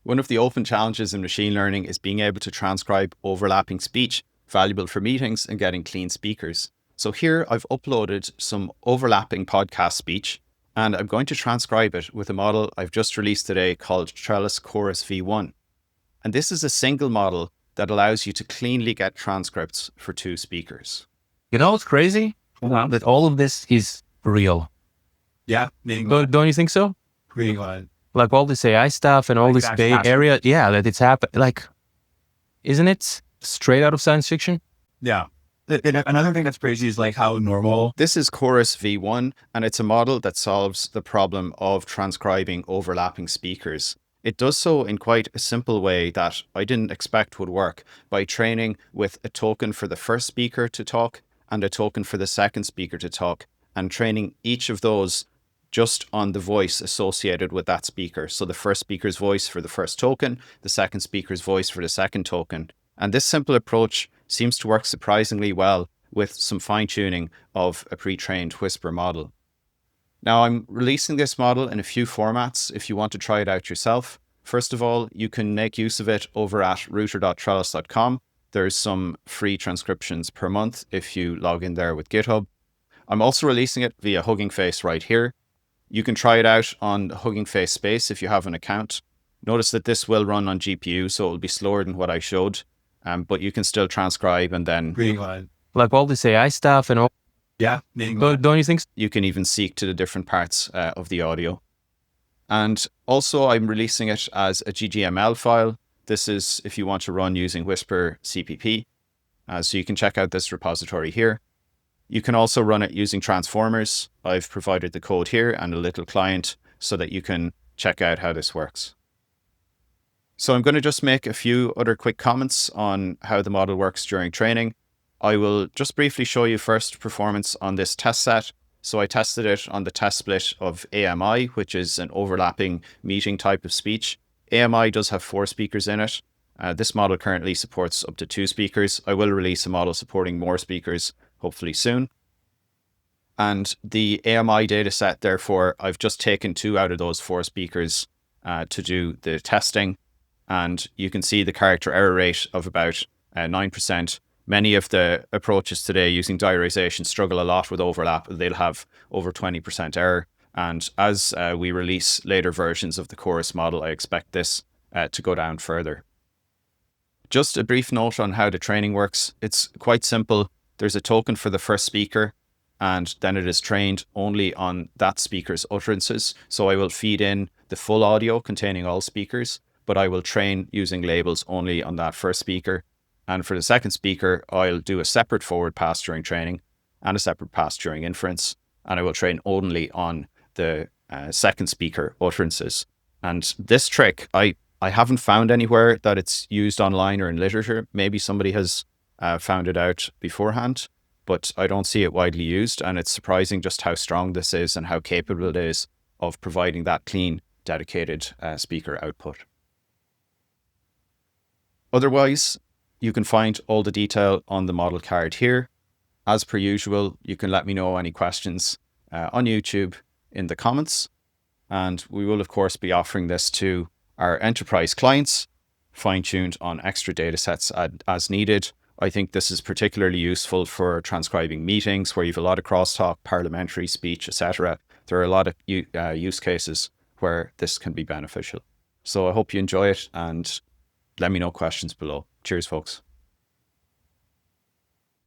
One of the open challenges in machine learning is being able to transcribe overlapping speech, valuable for meetings and getting clean speakers. So here I've uploaded some overlapping podcast speech, and I'm going to transcribe it with a model I've just released today called Trelis Chorus V1. And this is a single model that allows you to cleanly get transcripts for two speakers. You know what's crazy? That all of this is real. Yeah. Don't you think so? Pretty good. Like all this AI stuff and all this Bay Area, that it's happened. Like, isn't it straight out of science fiction? Yeah. Another thing that's crazy is like how normal. This is Chorus V1, and it's a model that solves the problem of transcribing overlapping speakers. It does so in quite a simple way that I didn't expect would work, by training with a token for the first speaker to talk and a token for the second speaker to talk, and training each of those just on the voice associated with that speaker. So the first speaker's voice for the first token, the second speaker's voice for the second token. And this simple approach seems to work surprisingly well with some fine-tuning of a pre-trained Whisper model. Now, I'm releasing this model in a few formats if you want to try it out yourself. First of all, you can make use of it over at router.trelis.com. There's some free transcriptions per month if you log in there with GitHub. I'm also releasing it via Hugging Face right here. You can try it out on the Hugging Face space if you have an account. Notice that this will run on GPU, so it will be slower than what I showed, but you can still transcribe and then... Pretty good. Like all this AI stuff and all. Yeah. Don't you think so? You can even seek to the different parts of the audio. And also I'm releasing it as a GGML file. This is if you want to run using Whisper CPP. So you can check out this repository here. You can also run it using transformers. I've provided the code here and a little client so that you can check out how this works. So I'm going to just make a few other quick comments on how the model works during training. I will just briefly show you first performance on this test set. So I tested it on the test split of AMI, which is an overlapping meeting type of speech. AMI does have 4 speakers in it. This model currently supports up to 2 speakers. I will release a model supporting more speakers hopefully soon. And the AMI dataset, therefore, I've just taken 2 out of those 4 speakers to do the testing. And you can see the character error rate of about 9%. Many of the approaches today using diarization struggle a lot with overlap. They'll have over 20% error. And as we release later versions of the Chorus model, I expect this to go down further. Just a brief note on how the training works. It's quite simple. There's a token for the first speaker, and then it is trained only on that speaker's utterances. So I will feed in the full audio containing all speakers, but I will train using labels only on that first speaker. And for the second speaker, I'll do a separate forward pass during training and a separate pass during inference. And I will train only on the second speaker utterances. And this trick, I haven't found anywhere that it's used online or in literature. Maybe somebody has found it out beforehand, but I don't see it widely used. And it's surprising just how strong this is and how capable it is of providing that clean, dedicated speaker output. Otherwise, you can find all the detail on the model card here. As per usual, you can let me know any questions on YouTube in the comments. And we will, of course, be offering this to our enterprise clients, fine-tuned on extra datasets as needed. I think this is particularly useful for transcribing meetings where you have a lot of crosstalk, parliamentary speech, etc. There are a lot of use cases where this can be beneficial. So I hope you enjoy it, and let me know questions below. Cheers, folks.